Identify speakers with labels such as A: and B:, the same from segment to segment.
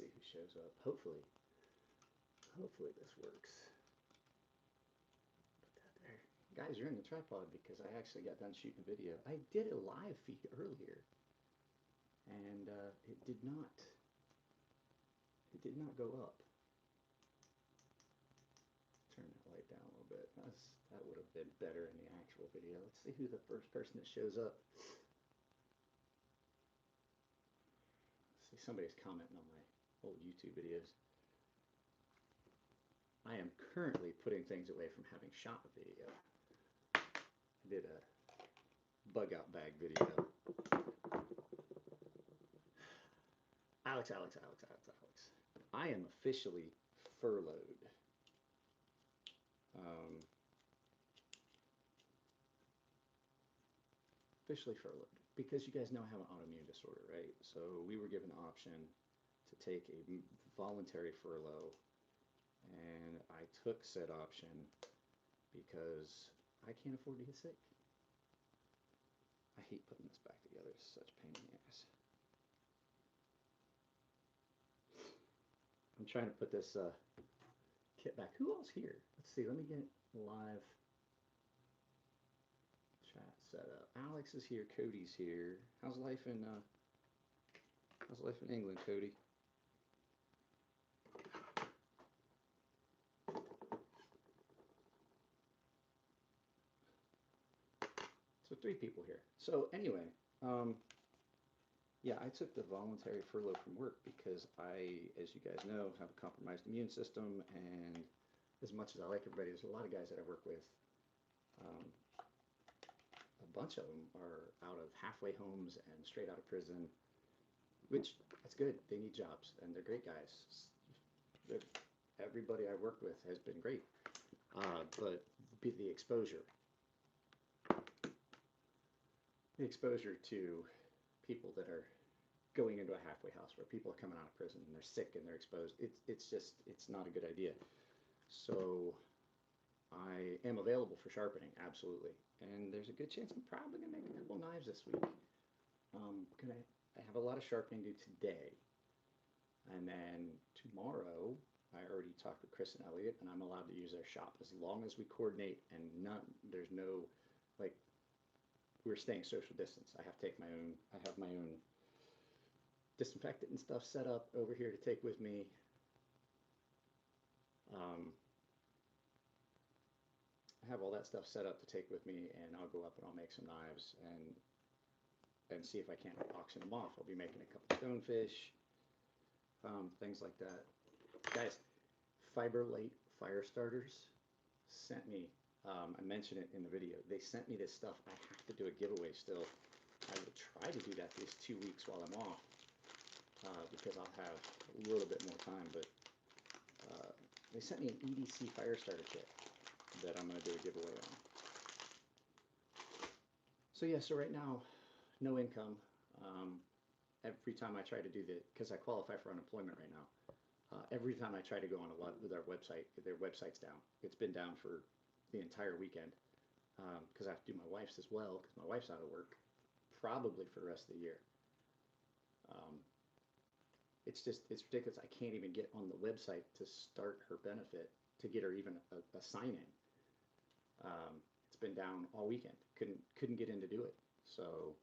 A: see who shows up. Hopefully this works. Put that there. Guys, you're in the tripod because I actually got done shooting a video. I did a live feed earlier, and it did not go up. Turn that light down a little bit. That would have been better in the actual video. Let's see who the first person that shows up. Let's see, somebody's commenting on my old YouTube videos. I am currently putting things away from having shot a video. I did a bug out bag video. Alex. I am officially furloughed. Officially furloughed because you guys know I have an autoimmune disorder, right? So we were given the option to take a voluntary furlough, and I took said option because I can't afford to get sick. I hate putting this back together. It's such a pain in the ass. I'm trying to put this kit back. Who else here? Let's see. Let me get live chat set up. Alex is here. Cody's here. How's life in England, Cody? So 3 people here. So anyway, yeah, I took the voluntary furlough from work because I, as you guys know, have a compromised immune system, and as much as I like everybody, there's a lot of guys that I work with. A bunch of them are out of halfway homes and straight out of prison, which that's good. They need jobs, and they're great guys. Everybody I work with has been great, but the exposure to people that are going into a halfway house where people are coming out of prison and they're sick and they're exposed, it's not a good idea. So I am available for sharpening, absolutely, and there's a good chance I'm probably gonna make a couple knives this week. I have a lot of sharpening to do today, and then tomorrow I already talked with Chris and Elliot, and I'm allowed to use their shop as long as we coordinate and there's no, like, we're staying social distance. I have my own disinfectant and stuff set up over here to take with me. I have all that stuff set up to take with me, and I'll go up and I'll make some knives and see if I can't auction them off. I'll be making a couple stonefish, things like that. Guys, Fiber Light Fire Starters sent me, I mentioned it in the video, they sent me this stuff. I have to do a giveaway still. I will try to do that these 2 weeks while I'm off, because I'll have a little bit more time, but they sent me an EDC fire starter kit that I'm going to do a giveaway on. So yeah, so right now, no income. Every time I try to do because I qualify for unemployment right now, every time I try to go on their website's down. It's been down for the entire weekend, because I have to do my wife's as well, because my wife's out of work, probably for the rest of the year. It's ridiculous. I can't even get on the website to start her benefit, to get her even a sign-in. It's been down all weekend. Couldn't get in to do it. So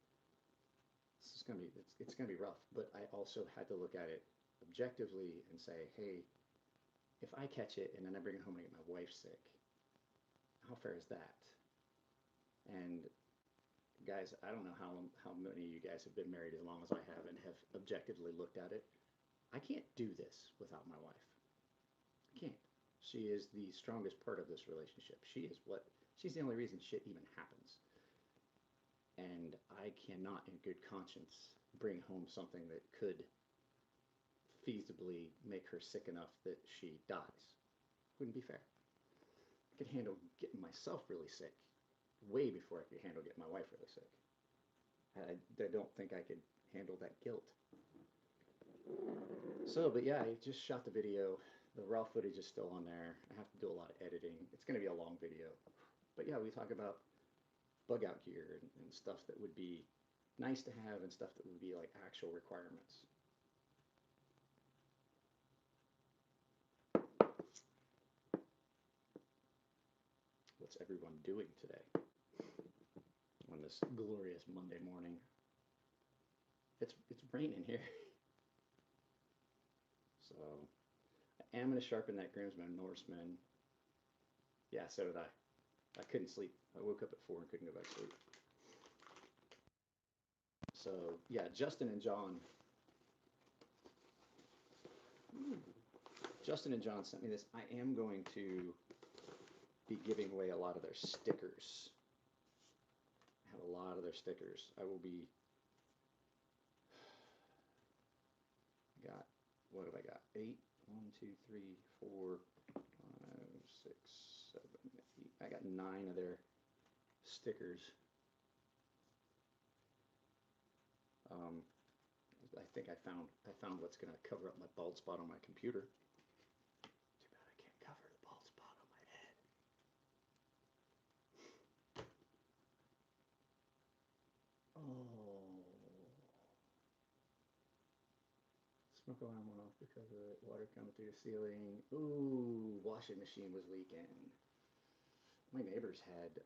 A: this is gonna be it's gonna be rough. But I also had to look at it objectively and say, hey, if I catch it and then I bring it home and I get my wife sick, how fair is that? And guys, I don't know how many of you guys have been married as long as I have and have objectively looked at it. I can't do this without my wife. I can't. She is the strongest part of this relationship. She's the only reason shit even happens. And I cannot, in good conscience, bring home something that could feasibly make her sick enough that she dies. Wouldn't be fair. I could handle getting myself really sick way before I could handle getting my wife really sick. I don't think I could handle that guilt. So, but yeah, I just shot the video. The raw footage is still on there. I have to do a lot of editing. It's going to be a long video. But yeah, we talk about bug out gear and stuff that would be nice to have and stuff that would be like actual requirements. what's everyone doing today on this glorious Monday morning. It's raining here. So I am going to sharpen that Grimsman Norseman. Yeah, so did I. I couldn't sleep. I woke up at 4 and couldn't go back to sleep. So yeah, Justin and John. Justin and John sent me this. I am going to be giving away a lot of their stickers. I have a lot of their stickers. I will be. Got, what have I got? 8, 1, 2, 3, 4, 5, 6, 7, 8. I got 9 of their stickers. I think I found what's going to cover up my bald spot on my computer. Too bad I can't cover the bald spot on my head. Oh. Smoke alarm went off because of water coming through the ceiling. Ooh, washing machine was leaking. My neighbors had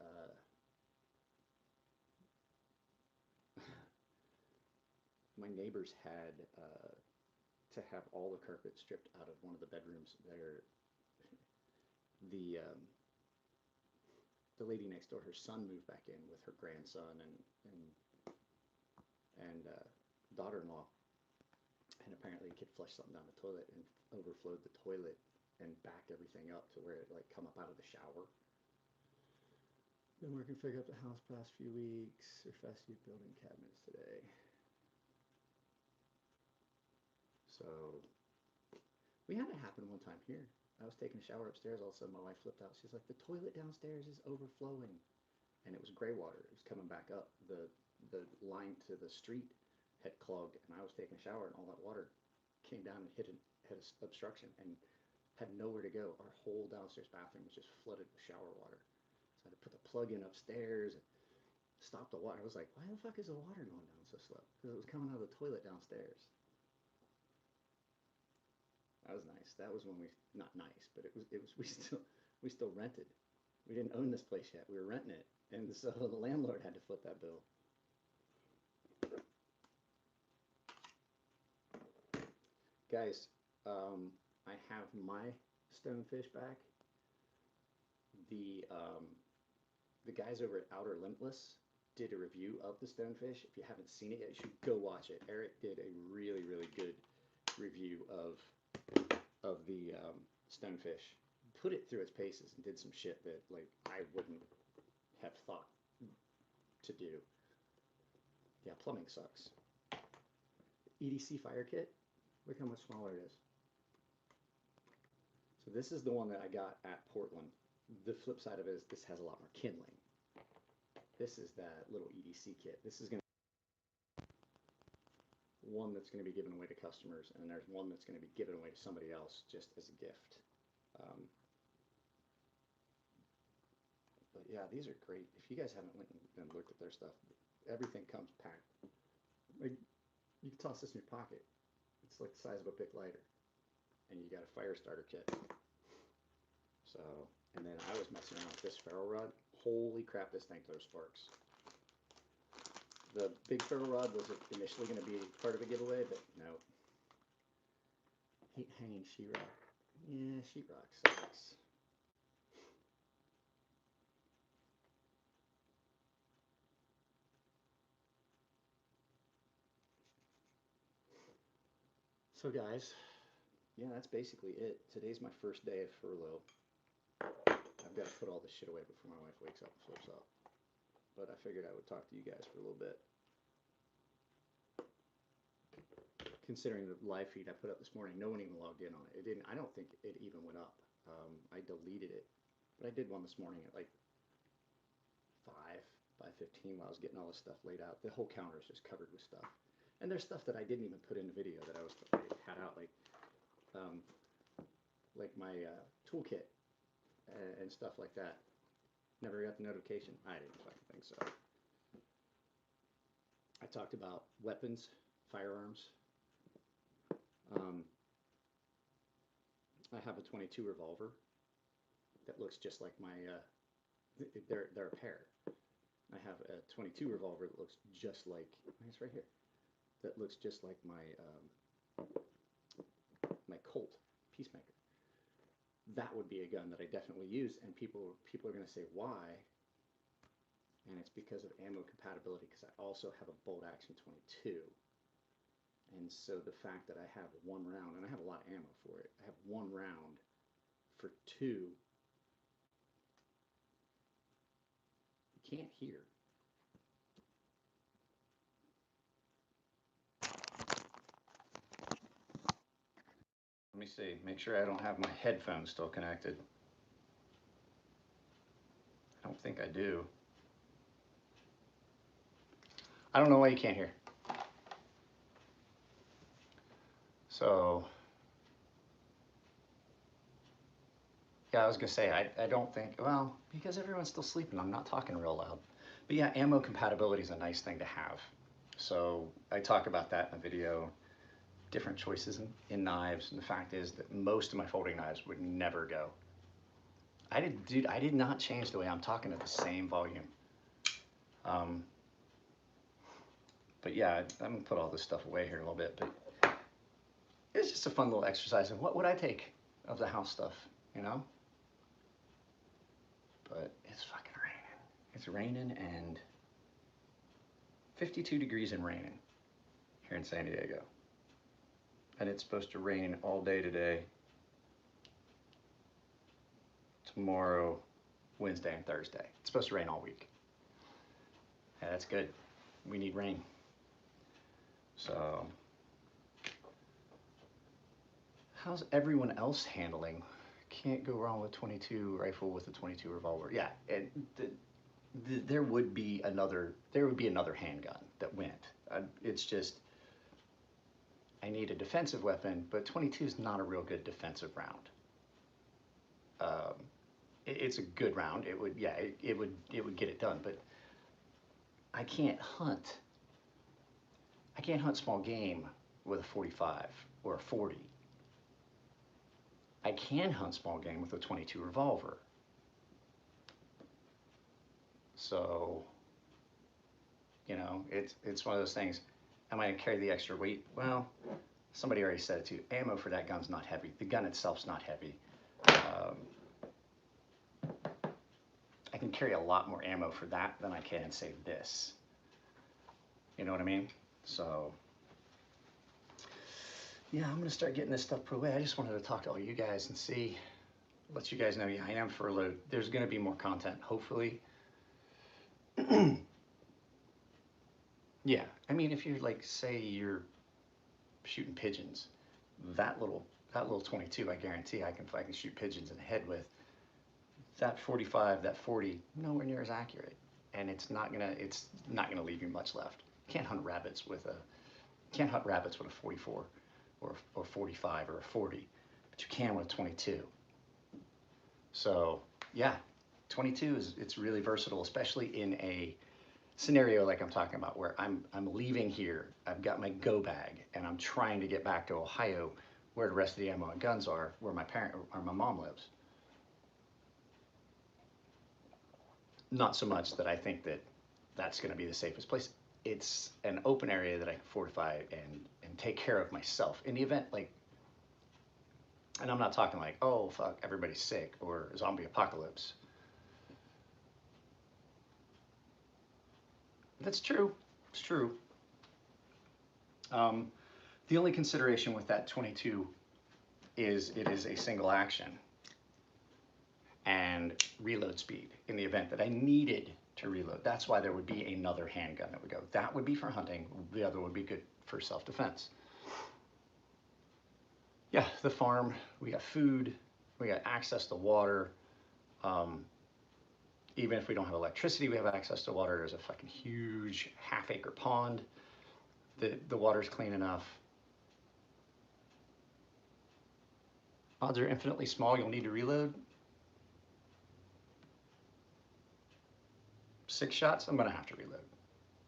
A: to have all the carpet stripped out of one of the bedrooms. The lady next door, her son moved back in with her grandson and daughter-in-law, and apparently a kid flushed something down the toilet and overflowed the toilet and backed everything up to where it like come up out of the shower. Been working to figure out the house past few weeks. They're fast food building cabinets today. So we had it happen one time here. I was taking a shower upstairs. All of a sudden, my wife flipped out. She's like, "The toilet downstairs is overflowing," and it was gray water. It was coming back up. The line to the street had clogged, and I was taking a shower, and all that water came down and hit an obstruction and had nowhere to go. Our whole downstairs bathroom was just flooded with shower water. So I had to put the plug in upstairs and stop the water. I was like, "Why the fuck is the water going down so slow?" Because it was coming out of the toilet downstairs. That was nice. That was when not nice, but we still rented. We didn't own this place yet. We were renting it, and so the landlord had to foot that bill. Guys, I have my stonefish back. The guys over at Outer Limitless did a review of the stonefish. If you haven't seen it yet, you should go watch it. Eric did a really, really good review of the stonefish, put it through its paces and did some shit that like I wouldn't have thought to do. Yeah, plumbing sucks. EDC fire kit, look how much smaller it is. So this is the one that I got at Portland. The flip side of it is this has a lot more kindling. This is that little EDC kit. This is going to one that's going to be given away to customers, and there's one that's going to be given away to somebody else just as a gift. But yeah, these are great. If you guys haven't went and looked at their stuff, everything comes packed. Like, you can toss this in your pocket. It's like the size of a Bic lighter, and you got a fire starter kit. So, and then I was messing around with this ferro rod. Holy crap, this thing throws sparks. The big ferro rod was initially going to be part of a giveaway, but no. Hate hanging sheetrock. Yeah, sheetrock sucks. So guys, yeah, that's basically it. Today's my first day of furlough. I've got to put all this shit away before my wife wakes up and flips out. But I figured I would talk to you guys for a little bit. Considering the live feed I put up this morning, no one even logged in on it. It didn't. I don't think it even went up. I deleted it, but I did one this morning at like 5:15 while I was getting all this stuff laid out. The whole counter is just covered with stuff, and there's stuff that I didn't even put in the video that I had out, like my toolkit and stuff like that. Never got the notification. I didn't fucking think so. I talked about weapons, firearms. I have a .22 revolver that looks just like my they're a pair. I have a 22 revolver that looks just like, it's right here, that looks just like my Colt Peacemaker. That would be a gun that I definitely use, and people are going to say why, and it's because of ammo compatibility. Because I also have a bolt action 22, and so the fact that I have one round, and I have a lot of ammo for it, I have one round for two. You can't hear. Let me see. Make sure I don't have my headphones still connected. I don't think I do. I don't know why you can't hear. So, yeah, I was gonna say, I don't think, well, because everyone's still sleeping, I'm not talking real loud. But yeah, ammo compatibility is a nice thing to have. So I talk about that in the video, different choices in knives. And the fact is that most of my folding knives would never go. Dude, I did not change the way I'm talking at the same volume. But yeah, I'm gonna put all this stuff away here in a little bit, but it's just a fun little exercise of what would I take of the house stuff, you know? But it's fucking raining. It's raining and 52 degrees and raining here in San Diego. And it's supposed to rain all day today, tomorrow, Wednesday, and Thursday. It's supposed to rain all week. Yeah, that's good. We need rain. So, how's everyone else handling? Can't go wrong with 22 rifle with a 22 revolver. Yeah, there would be another handgun that went. It's just I need a defensive weapon, but 22 is not a real good defensive round. It's a good round. It would get it done, but I can't hunt. I can't hunt small game with a 45 or a 40. I can hunt small game with a 22 revolver. So, you know, it's one of those things. Am I gonna carry the extra weight? Well, somebody already said it too. Ammo for that gun's not heavy. The gun itself's not heavy. I can carry a lot more ammo for that than I can, say, this. You know what I mean? So, yeah, I'm gonna start getting this stuff put away. I just wanted to talk to all you guys and see, let you guys know, yeah, I am furloughed. There's gonna be more content, hopefully. Yeah, I mean, if you're like, say you're shooting pigeons, that little 22, I guarantee I can shoot pigeons in the head with. That 45, that 40, nowhere near as accurate, and it's not gonna leave you much left. You can't hunt rabbits with a 44 or 45 or a 40, but you can with a 22. So yeah, 22 it's really versatile, especially in a scenario like I'm talking about, where I'm leaving here, I've got my go bag, and I'm trying to get back to Ohio, where the rest of the ammo and guns are, where my mom lives. Not so much that I think that that's going to be the safest place. It's an open area that I can fortify and take care of myself in the event, like, and I'm not talking like, oh fuck, everybody's sick or zombie apocalypse. That's true. It's true. The only consideration with that 22 is it is a single action and reload speed in the event that I needed to reload. That's why there would be another handgun that would go. That would be for hunting. The other would be good for self-defense. Yeah, the farm, we got food, we got access to water. Even if we don't have electricity, we have access to water. There's a fucking huge half-acre pond. The water's clean enough. Odds are infinitely small, you'll need to reload. 6 shots, I'm gonna have to reload.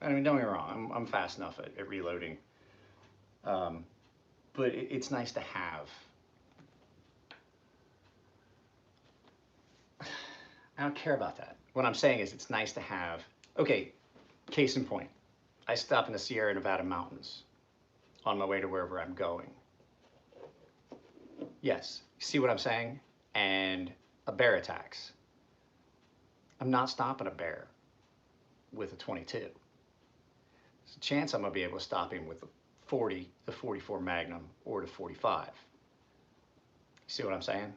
A: I mean, don't get me wrong, I'm fast enough at reloading. But it's nice to have. I don't care about that. What I'm saying is it's nice to have, okay, case in point, I stop in the Sierra Nevada mountains on my way to wherever I'm going. Yes, see what I'm saying? And a bear attacks. I'm not stopping a bear with a 22. There's a chance I'm gonna be able to stop him with the 40, the 44 Magnum, or the 45. See what I'm saying?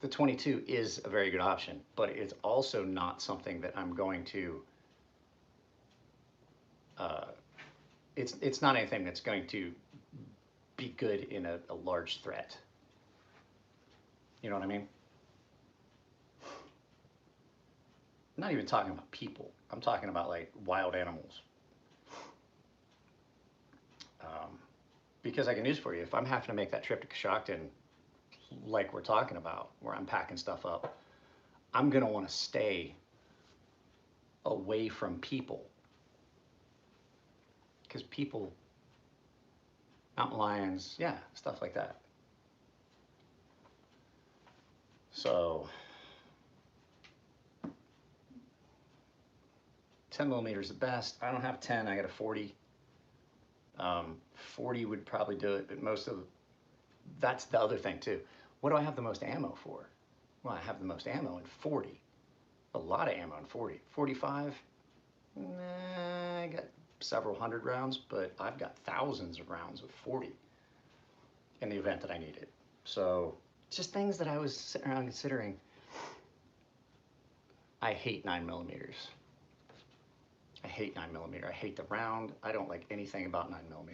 A: The 22 is a very good option, but it's also not something that I'm going to, it's not anything that's going to be good in a large threat. You know what I mean? I'm not even talking about people. I'm talking about like wild animals. Because I can use for you, if I'm having to make that trip to Coshocton, like we're talking about, where I'm packing stuff up, I'm gonna want to stay away from people. Because people, mountain lions, yeah, stuff like that. So 10 millimeters is the best. I don't have 10, I got a 40. 40 would probably do it, but that's the other thing too. What do I have the most ammo for? Well, I have the most ammo in 40. A lot of ammo in 40. 45, nah, I got several hundred rounds, but I've got thousands of rounds with 40 in the event that I need it. So just things that I was sitting around considering. I hate 9mm. I hate 9mm. I hate the round. I don't like anything about 9mm.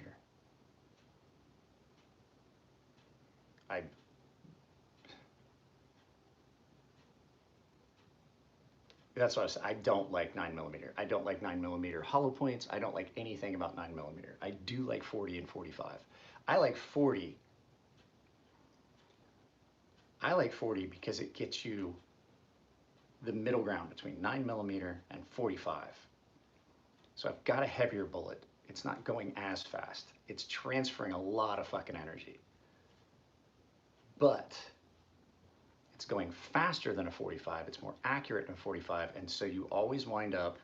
A: That's what I said. I don't like 9mm. I don't like 9mm hollow points. I don't like anything about 9mm. I do like 40 and 45. I like 40. I like 40 because it gets you the middle ground between 9mm and 45. So I've got a heavier bullet. It's not going as fast. It's transferring a lot of fucking energy. But it's going faster than a 45. It's more accurate than a 45. And so you always wind up,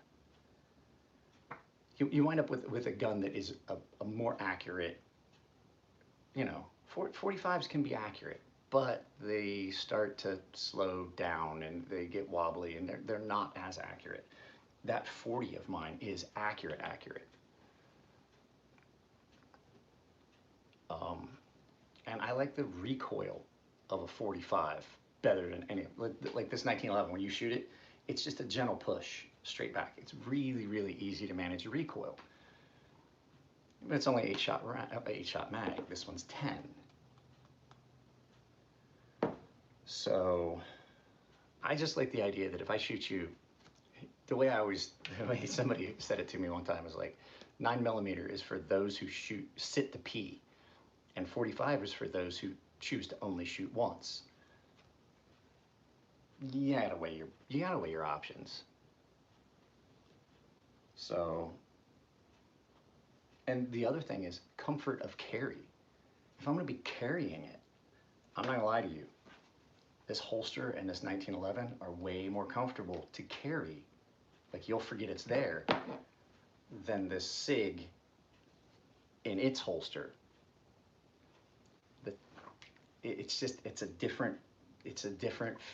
A: you wind up with a gun that is a more accurate, you know, 45s can be accurate, but they start to slow down and they get wobbly and they're not as accurate. That 40 of mine is accurate. And I like the recoil of a 45 better than any, like this 1911, when you shoot it, it's just a gentle push straight back. It's really, really easy to manage the recoil. But it's only 8-shot mag. This one's 10. So I just like the idea that if I shoot you, the way somebody said it to me one time was like, 9mm is for those who sit to pee, and 45 is for those who choose to only shoot once. You gotta weigh your options. So, and the other thing is comfort of carry. If I'm gonna be carrying it, I'm not gonna lie to you, this holster and this 1911 are way more comfortable to carry. Like, you'll forget it's there than this SIG in its holster. It's a different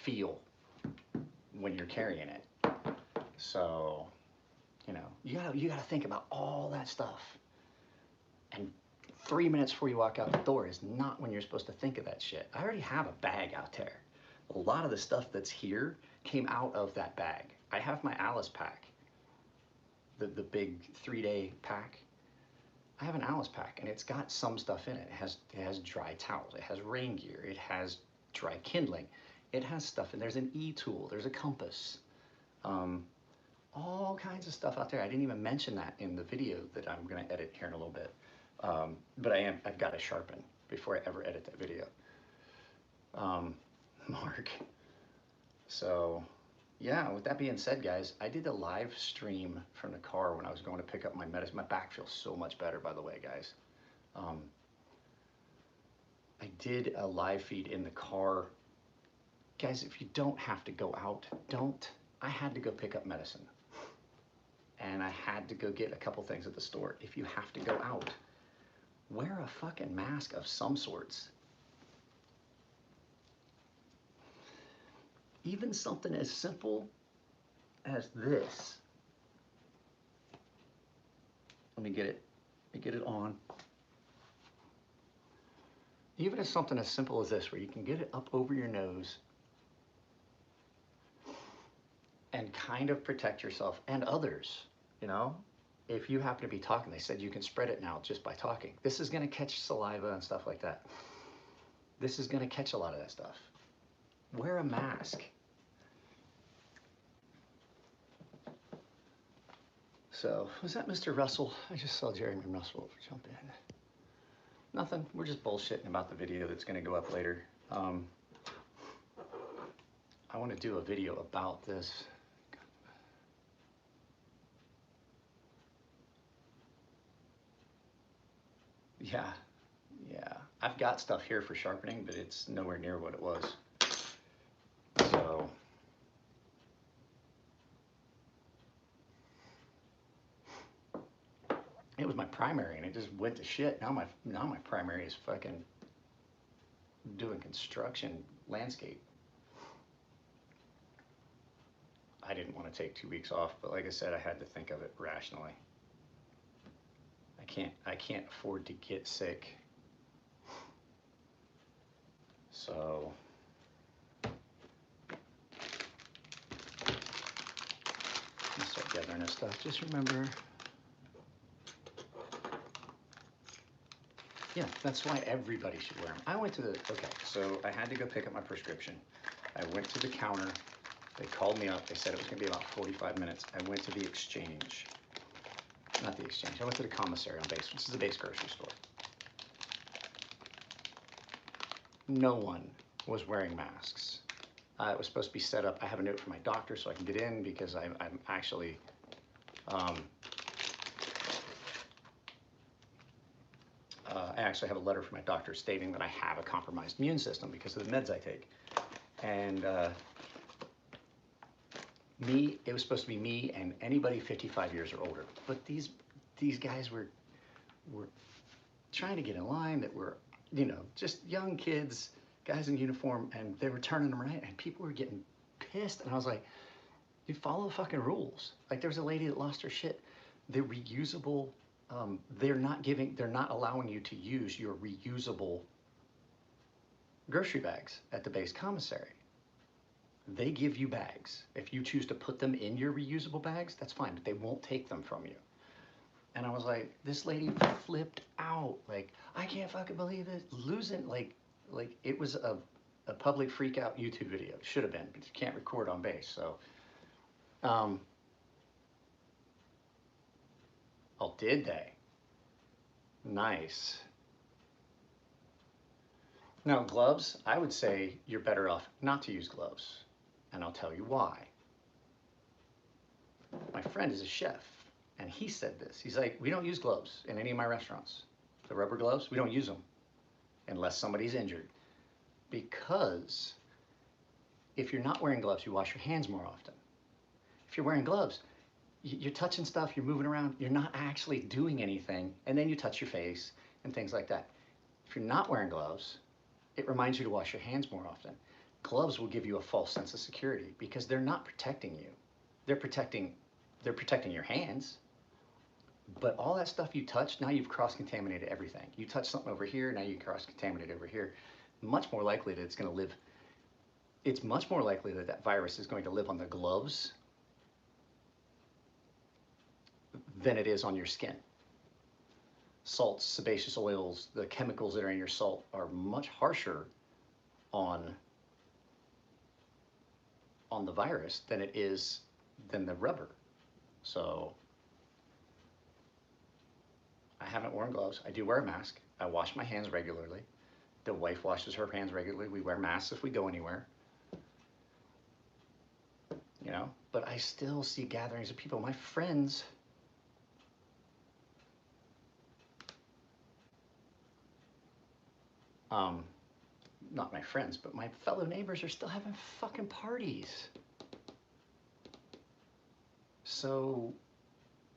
A: feel when you're carrying it. So, you know, you gotta think about all that stuff. And 3 minutes before you walk out the door is not when you're supposed to think of that shit. I already have a bag out there. A lot of the stuff that's here came out of that bag. I have my Alice pack, the big 3-day pack. I have an Alice pack and it's got some stuff in it. It has dry towels, it has rain gear, it has dry kindling, it has stuff, and there's an e-tool, there's a compass, all kinds of stuff out there. I didn't even mention that in the video that I'm gonna edit here in a little bit. But I've got to sharpen before I ever edit that video. Mark. So yeah, with that being said, guys, I did a live stream from the car when I was going to pick up my medicine. My back feels so much better, by the way, guys. I did a live feed in the car guys, if you don't have to go out, don't. I had to go pick up medicine. And I had to go get a couple things at the store. If you have to go out, wear a fucking mask of some sorts. Even something as simple as this. Let me get it on. Even as something as simple as this, where you can get it up over your nose and kind of protect yourself and others, you know? If you happen to be talking, they said you can spread it now just by talking. This is gonna catch saliva and stuff like that. This is gonna catch a lot of that stuff. Wear a mask. So, was that Mr. Russell? I just saw Jeremy Russell jump in. Nothing, we're just bullshitting about the video that's gonna go up later. I wanna do a video about this. Yeah. I've got stuff here for sharpening, but it's nowhere near what it was. So, it was my primary, and it just went to shit. Now my primary is fucking doing construction landscape. I didn't want to take 2 weeks off, but like I said, I had to think of it rationally. I can't afford to get sick. So let's start gathering this stuff. Just remember, yeah, that's why everybody should wear them. I went to okay, so I had to go pick up my prescription. I went to the counter. They called me up. They said it was going to be about 45 minutes. I went to the exchange. Not the exchange. I went to the commissary on base, which is the base grocery store. No one was wearing masks. It was supposed to be set up. I have a note from my doctor so I can get in because I'm actually I actually have a letter from my doctor stating that I have a compromised immune system because of the meds I take. And it was supposed to be me and anybody 55 years or older. But these guys were trying to get in line that were, you know, just young kids, guys in uniform, and they were turning them right, and people were getting pissed. And I was like, you follow the fucking rules. Like, there was a lady that lost her shit. They're reusable. They're not allowing you to use your reusable grocery bags at the base commissary. They give you bags. If you choose to put them in your reusable bags, that's fine, but they won't take them from you. And I was like, this lady flipped out. Like, I can't fucking believe it. Losing, like it was a public freak out YouTube video. It should have been, but you can't record on base. So, oh, did they? Nice. Now, gloves, I would say you're better off not to use gloves. And I'll tell you why. My friend is a chef, and he said this. He's like, we don't use gloves in any of my restaurants. The rubber gloves, we don't use them unless somebody's injured. Because if you're not wearing gloves, you wash your hands more often. If you're wearing gloves, you're touching stuff, you're moving around, you're not actually doing anything, and then you touch your face and things like that. If you're not wearing gloves, it reminds you to wash your hands more often. Gloves will give you a false sense of security because they're not protecting you. They're protecting your hands. But all that stuff you touch, now you've cross-contaminated everything. You touch something over here, now you cross-contaminate over here. Much more likely that it's much more likely that that virus is going to live on the gloves than it is on your skin. Salts, sebaceous oils, the chemicals that are in your salt are much harsher on the virus than the rubber. So I haven't worn gloves. I do wear a mask. I wash my hands regularly. The wife washes her hands regularly. We wear masks if we go anywhere. You know, but I still see gatherings of people. My friends,
B: not my friends, but my fellow neighbors are still having fucking parties. So,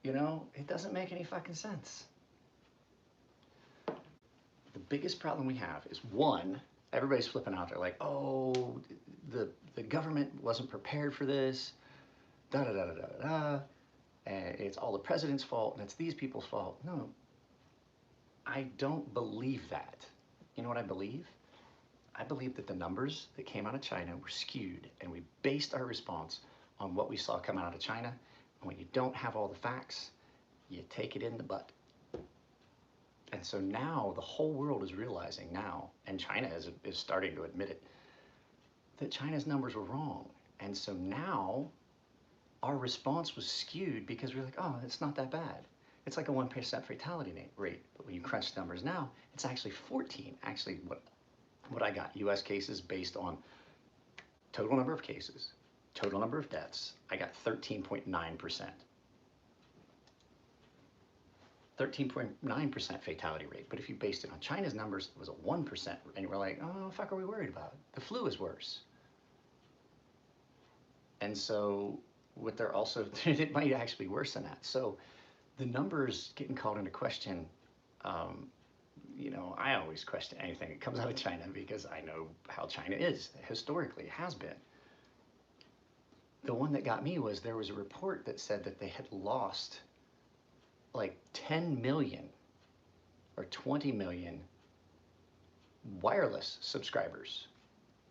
B: you know, it doesn't make any fucking sense. The biggest problem we have is one, everybody's flipping out. They're like, oh, the government wasn't prepared for this, da da da da da da, and it's all the president's fault and it's these people's fault. No, I don't believe that. You know what I believe? I believe that the numbers that came out of China were skewed, and we based our response on what we saw coming out of China. And when you don't have all the facts, you take it in the butt. And so now the whole world is realizing now, and China is starting to admit it, that China's numbers were wrong. And so now our response was skewed because we're like, oh, it's not that bad. It's like a 1% fatality rate. But when you crunch the numbers now, it's actually 14. Actually, what I got, US cases based on total number of cases, total number of deaths, I got 13.9%. 13.9% fatality rate. But if you based it on China's numbers, it was a 1%. And we're like, oh, fuck are we worried about? The flu is worse. And so what they're also, it might actually be worse than that. So the numbers getting called into question, you know, I always question anything that comes out of China because I know how China is historically, has been. The one that got me was there was a report that said that they had lost like 10 million or 20 million wireless subscribers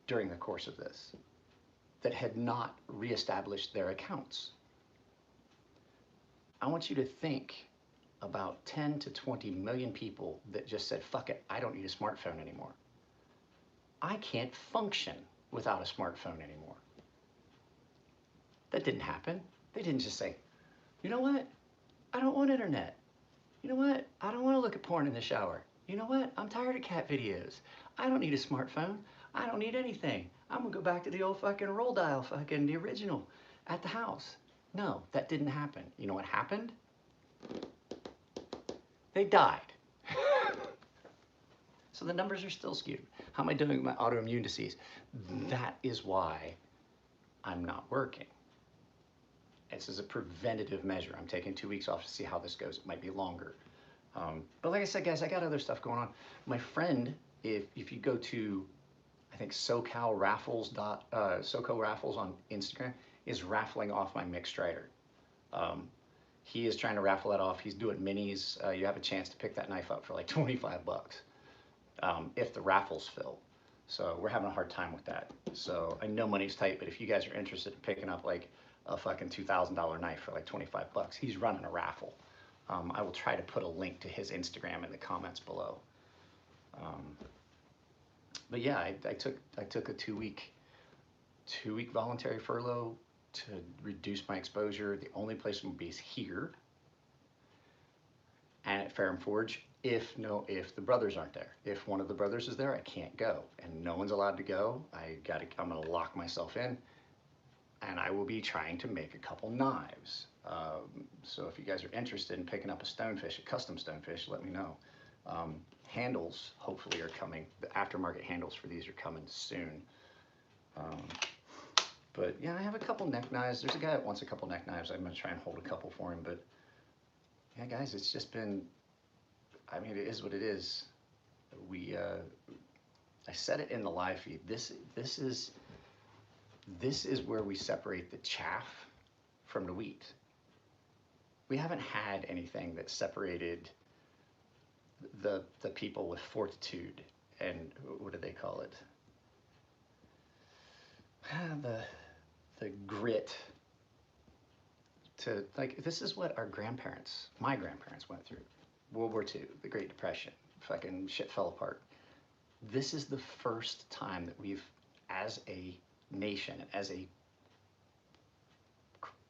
B: during the course of this that had not reestablished their accounts. I want you to think about 10 to 20 million people that just said, fuck it, I don't need a smartphone anymore. I can't function without a smartphone anymore. That didn't happen. They didn't just say, you know what? I don't want internet. You know what? I don't want to look at porn in the shower. You know what? I'm tired of cat videos. I don't need a smartphone. I don't need anything. I'm gonna go back to the old fucking roll dial, fucking the original at the house. No, that didn't happen. You know what happened? They died. So the numbers are still skewed. How am I doing with my autoimmune disease? That is why I'm not working. This is a preventative measure. I'm taking 2 weeks off to see how this goes. It might be longer. But like I said, guys, I got other stuff going on. My friend, if you go to, I think SoCal Raffles on Instagram, is raffling off my mixed strider. He is trying to raffle that off. He's doing minis. You have a chance to pick that knife up for like 25 bucks if the raffles fill. So we're having a hard time with that. So I know money's tight, but if you guys are interested in picking up like a fucking $2,000 knife for like 25 bucks, he's running a raffle. I will try to put a link to his Instagram in the comments below. But yeah, I took a two-week voluntary furlough to reduce my exposure. The only place I'm gonna be is here and at Firearm Forge. If the brothers aren't there, if one of the brothers is there, I can't go, and no one's allowed to go. I'm gonna lock myself in, and I will be trying to make a couple knives. So if you guys are interested in picking up a stonefish, a custom stonefish, let me know. Handles hopefully are coming. The aftermarket handles for these are coming soon. But yeah, I have a couple neck knives. There's a guy that wants a couple neck knives. I'm gonna try and hold a couple for him. But yeah, guys, it's just been, I mean, it is what it is. I said it in the live feed. This is where we separate the chaff from the wheat. We haven't had anything that separated the people with fortitude and what do they call it? The grit to, like, this is what my grandparents went through. World War II, the Great Depression, fucking shit fell apart. This is the first time that we've, as a nation, as a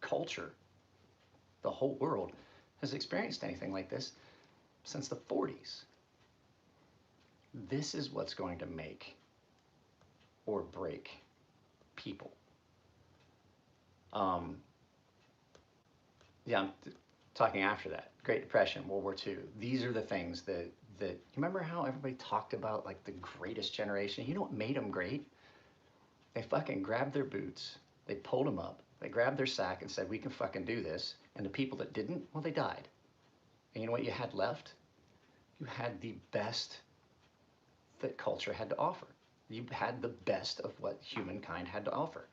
B: culture, the whole world has experienced anything like this since the 40s. This is what's going to make or break people. Yeah, I'm talking after that. Great Depression, World War II. These are the things that that, you remember how everybody talked about like the greatest generation? You know what made them great? They fucking grabbed their boots, they pulled them up, they grabbed their sack and said, we can fucking do this. And the people that didn't, well, they died. And you know what you had left? You had the best that culture had to offer. You had the best of what humankind had to offer.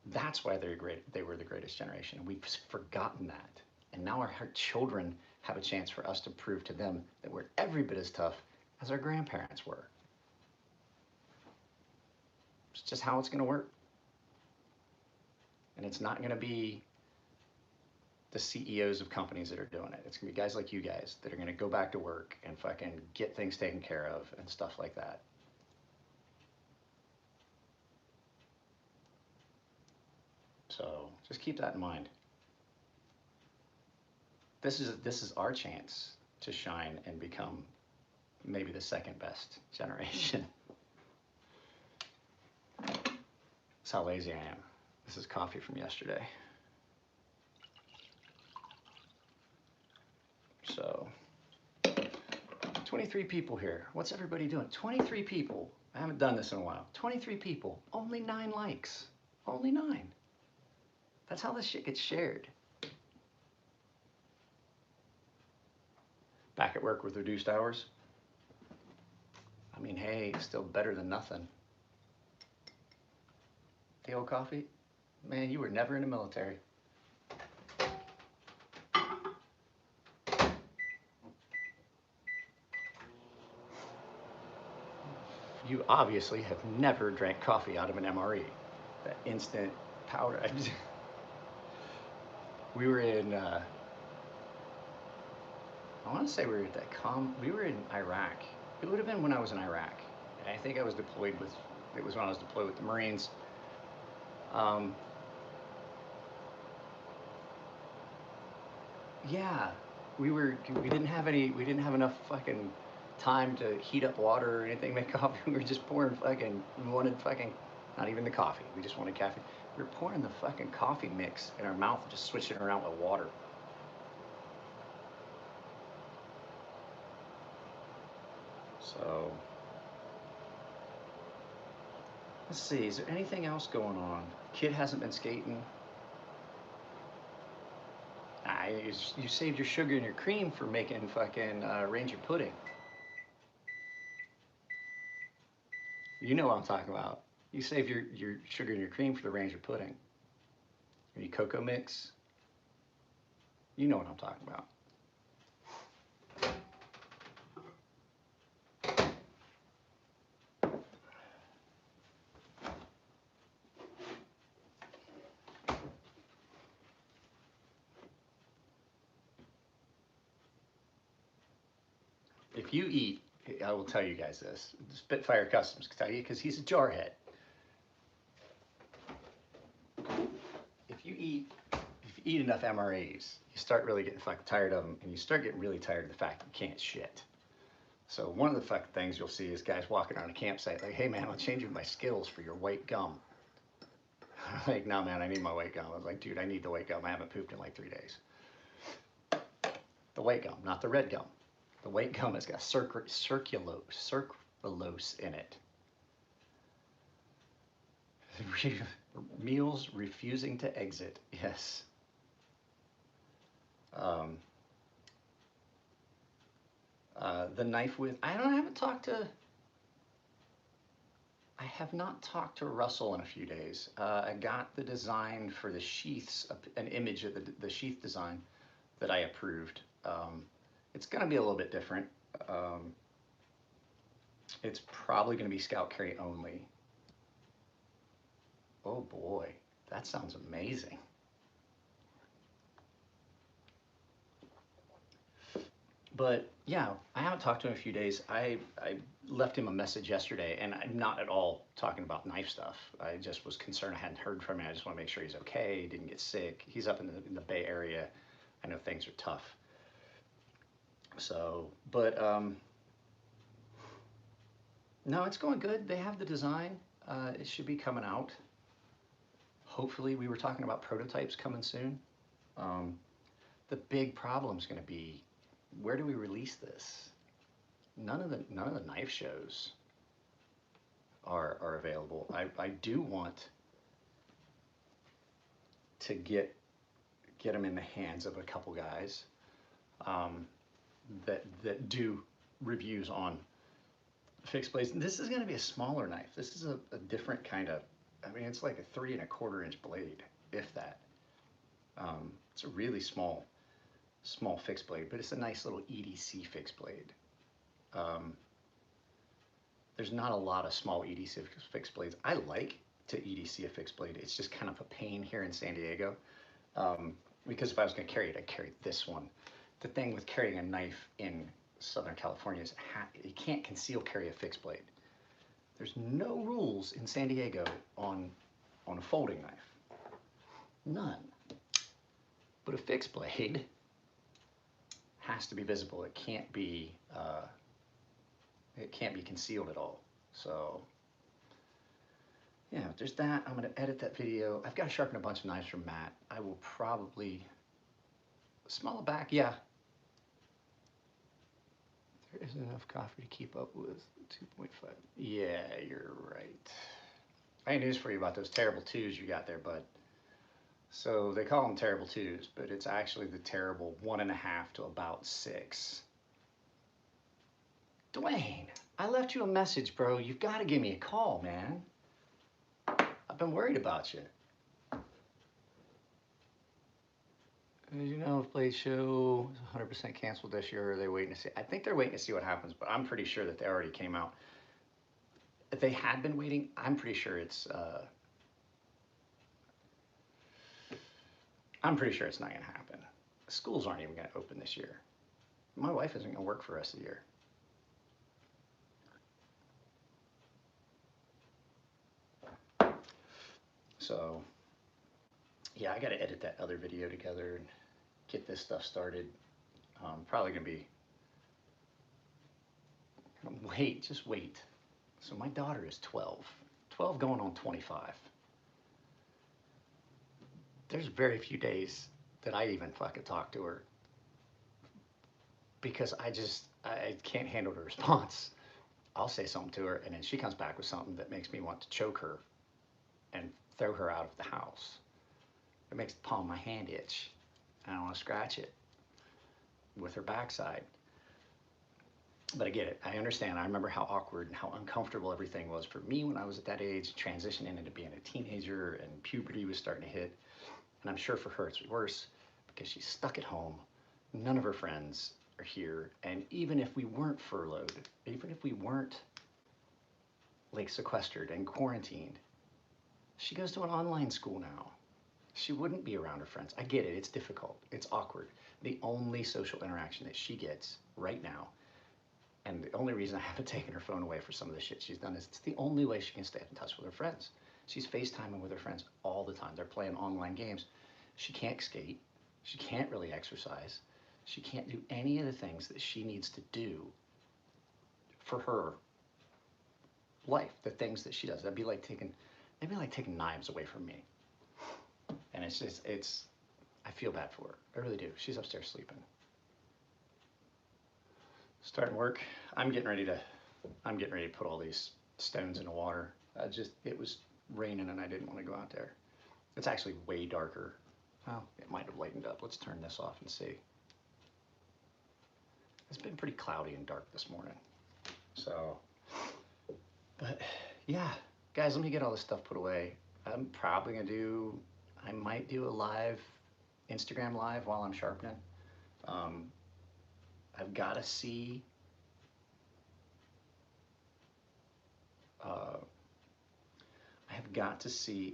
B: That's why they're great. They were the greatest generation. And we've forgotten that. And now our children have a chance for us to prove to them that we're every bit as tough as our grandparents were. It's just how it's going to work. And it's not going to be the CEOs of companies that are doing it. It's going to be guys like you guys that are going to go back to work and fucking get things taken care of and stuff like that. So just keep that in mind. This is our chance to shine and become maybe the second best generation. That's how lazy I am. This is coffee from yesterday. So, 23 people here. What's everybody doing? 23 people. I haven't done this in a while. 23 people. Only 9 likes. Only 9. That's how this shit gets shared. Back at work with reduced hours. I mean, hey, it's still better than nothing. The old coffee? Man, you were never in the military. You obviously have never drank coffee out of an MRE. That instant powder. We were in, I want to say we were at that we were in Iraq. It would have been when I was in Iraq. And I think I was deployed with, it was when I was deployed with the Marines. Yeah, we didn't have enough fucking time to heat up water or anything, make coffee. We were just pouring fucking, we wanted fucking, not even the coffee, we just wanted caffeine. We were pouring the fucking coffee mix in our mouth and just switching it around with water. So, let's see, is there anything else going on? Kid hasn't been skating. You saved your sugar and your cream for making fucking Ranger pudding. You know what I'm talking about. You save your sugar and your cream for the Ranger pudding. Your cocoa mix. You know what I'm talking about. If you eat, I will tell you guys this. Spitfire Customs can tell you because he's a jarhead. If you eat enough MRAs, you start really getting fucking tired of them, and you start getting really tired of the fact that you can't shit. So one of the fucking things you'll see is guys walking around a campsite like, hey man, I'm changing my Skittles for your white gum. I'm like, no man, I need my white gum. I was like, dude, I need the white gum. I haven't pooped in like 3 days. The white gum, not the red gum. The white gum has got sucralose in it. Meals refusing to exit, yes. The knife with, I have not talked to Russell in a few days. I got the design for the sheaths, an image of the sheath design that I approved. It's gonna be a little bit different. It's probably gonna be scout carry only. Oh boy, that sounds amazing. But yeah, I haven't talked to him in a few days. I left him a message yesterday, and I'm not at all talking about knife stuff. I just was concerned I hadn't heard from him. I just want to make sure he's okay, he didn't get sick. He's up in the Bay Area. I know things are tough. So, but no, it's going good. They have the design. It should be coming out. Hopefully, we were talking about prototypes coming soon. The big problem is going to be, where do we release this? none of the knife shows are available. I do want to get them in the hands of a couple guys that do reviews on fixed blades. And this is going to be a smaller knife. This is a different kind of, I mean, it's like a 3¼ inch blade, if that. It's a really small fixed blade, but it's a nice little EDC fixed blade. There's not a lot of small EDC fixed blades. I like to EDC a fixed blade. It's just kind of a pain here in San Diego. Because if I was going to carry it, I'd carry this one. The thing with carrying a knife in Southern California is you can't conceal carry a fixed blade. There's no rules in San Diego on a folding knife. None. But a fixed blade has to be visible. It can't be concealed at all. So yeah, there's that. I'm going to edit that video. I've got to sharpen a bunch of knives from Matt. I will probably smell it back. Yeah. There isn't enough coffee to keep up with 2.5. Yeah, you're right. I have news for you about those terrible twos you got there, bud. So they call them terrible twos, but it's actually the terrible 1.5 to about 6. Dwayne, I left you a message, bro. You've got to give me a call, man. I've been worried about you. Did you know if Blade Show is 100% canceled this year, or are they waiting to see? I think they're waiting to see what happens, but I'm pretty sure that they already came out. If they had been waiting, I'm pretty sure it's not going to happen. Schools aren't even going to open this year. My wife isn't going to work for the rest of the year. So, yeah, I got to edit that other video together and get this stuff started. Probably going to be, just wait. So my daughter is 12 going on 25. There's very few days that I even fucking talk to her because I can't handle the response. I'll say something to her and then she comes back with something that makes me want to choke her and throw her out of the house. It makes the palm of my hand itch. And I want to scratch it with her backside. But I get it. I understand. I remember how awkward and how uncomfortable everything was for me when I was at that age, transitioning into being a teenager and puberty was starting to hit. And I'm sure for her it's worse because she's stuck at home. None of her friends are here. And even if we weren't furloughed, even if we weren't like sequestered and quarantined, she goes to an online school now. She wouldn't be around her friends. I get it. It's difficult. It's awkward. The only social interaction that she gets right now, and the only reason I haven't taken her phone away for some of the shit she's done, is it's the only way she can stay in touch with her friends. She's FaceTiming with her friends all the time. They're playing online games. She can't skate. She can't really exercise. She can't do any of the things that she needs to do for her life, the things that she does. That'd be like taking knives away from me. And I feel bad for her. I really do. She's upstairs sleeping. Starting work. I'm getting ready to put all these stones in the water. It was raining and I didn't want to go out there. It's actually way darker. Well, it might have lightened up. Let's turn this off and see. It's been pretty cloudy and dark this morning. So, but yeah, guys, let me get all this stuff put away. I'm probably gonna I might do a live, Instagram live while I'm sharpening. I've got to see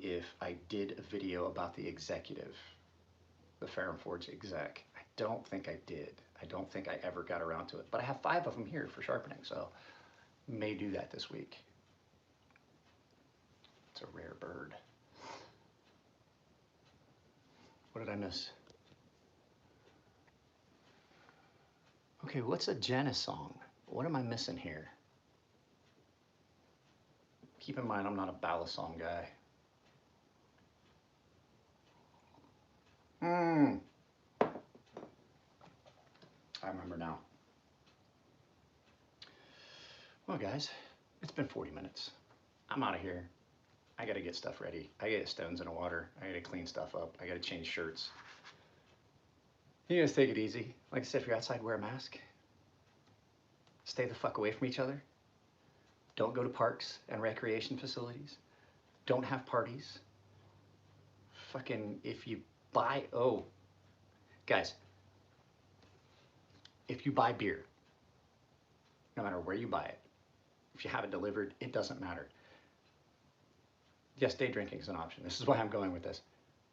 B: if I did a video about the executive, the Firearm Forge exec. I don't think I did. I don't think I ever got around to it, but I have 5 of them here for sharpening, so may do that this week. It's a rare bird. What did I miss? Okay, what's a Janis song? What am I missing here? Keep in mind, I'm not a ballad song guy. I remember now. Well, guys, it's been 40 minutes. I'm out of here. I gotta get stuff ready. I gotta get stones in the water. I gotta clean stuff up. I gotta change shirts. You guys take it easy. Like I said, if you're outside, wear a mask. Stay the fuck away from each other. Don't go to parks and recreation facilities. Don't have parties. Fucking, if you buy, oh, guys, if you buy beer, no matter where you buy it, if you have it delivered, it doesn't matter. Yes, day drinking is an option. This is why I'm going with this.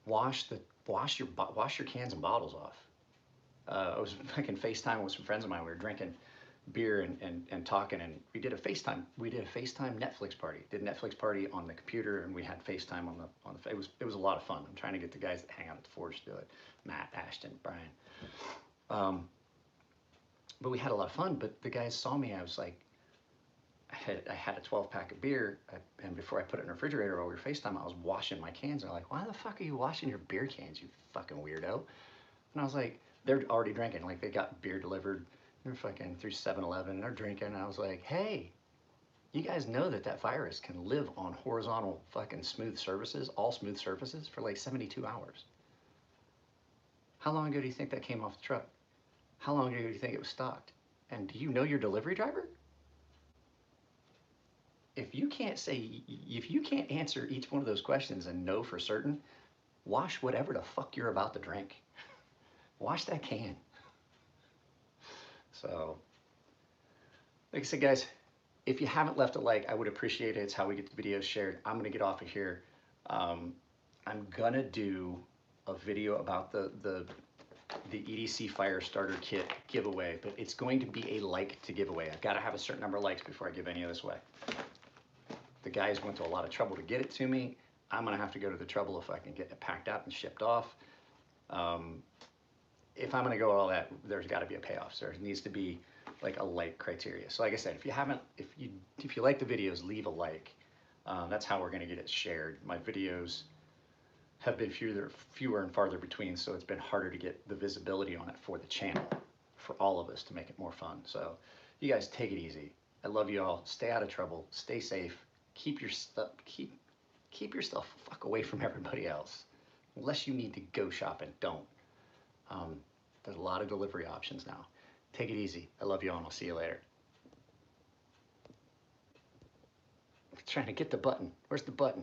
B: Wash your cans and bottles off. I was fucking FaceTime with some friends of mine. We were drinking beer and talking, and we did a FaceTime Netflix party. Did Netflix party on the computer, and we had FaceTime on the. It was a lot of fun. I'm trying to get the guys that hang out at the Forge to do it. Matt, Ashton, Brian. But we had a lot of fun. But the guys saw me. I was like, I had a 12-pack of beer, and before I put it in the refrigerator while we were FaceTime, I was washing my cans. They're like, why the fuck are you washing your beer cans, you fucking weirdo? And I was like, they're already drinking. Like, they got beer delivered. They're fucking through 7-Eleven. They're drinking. And I was like, hey, you guys know that virus can live on horizontal fucking smooth surfaces, all smooth surfaces, for like 72 hours. How long ago do you think that came off the truck? How long ago do you think it was stocked? And do you know your delivery driver? If you can't answer each one of those questions and know for certain, wash whatever the fuck you're about to drink. Wash that can. So, like I said, guys, if you haven't left a like, I would appreciate it. It's how we get the videos shared. I'm gonna get off of here. I'm gonna do a video about the EDC fire starter kit giveaway, but it's going to be a like to giveaway. I've got to have a certain number of likes before I give any of this away. The guys went to a lot of trouble to get it to me. I'm gonna have to go to the trouble if I can get it packed out and shipped off. If I'm gonna go all that, there's got to be a payoff. So there needs to be like a like criteria. So like I said, if you like the videos, leave a like. That's how we're gonna get it shared. My videos have been fewer and farther between, so it's been harder to get the visibility on it for the channel, for all of us, to make it more fun. So you guys take it easy. I love you all. Stay out of trouble. Stay safe. Keep your stuff. Keep yourself fuck away from everybody else. Unless you need to go shopping, don't. There's a lot of delivery options now. Take it easy. I love you all, and I'll see you later. I'm trying to get the button. Where's the button?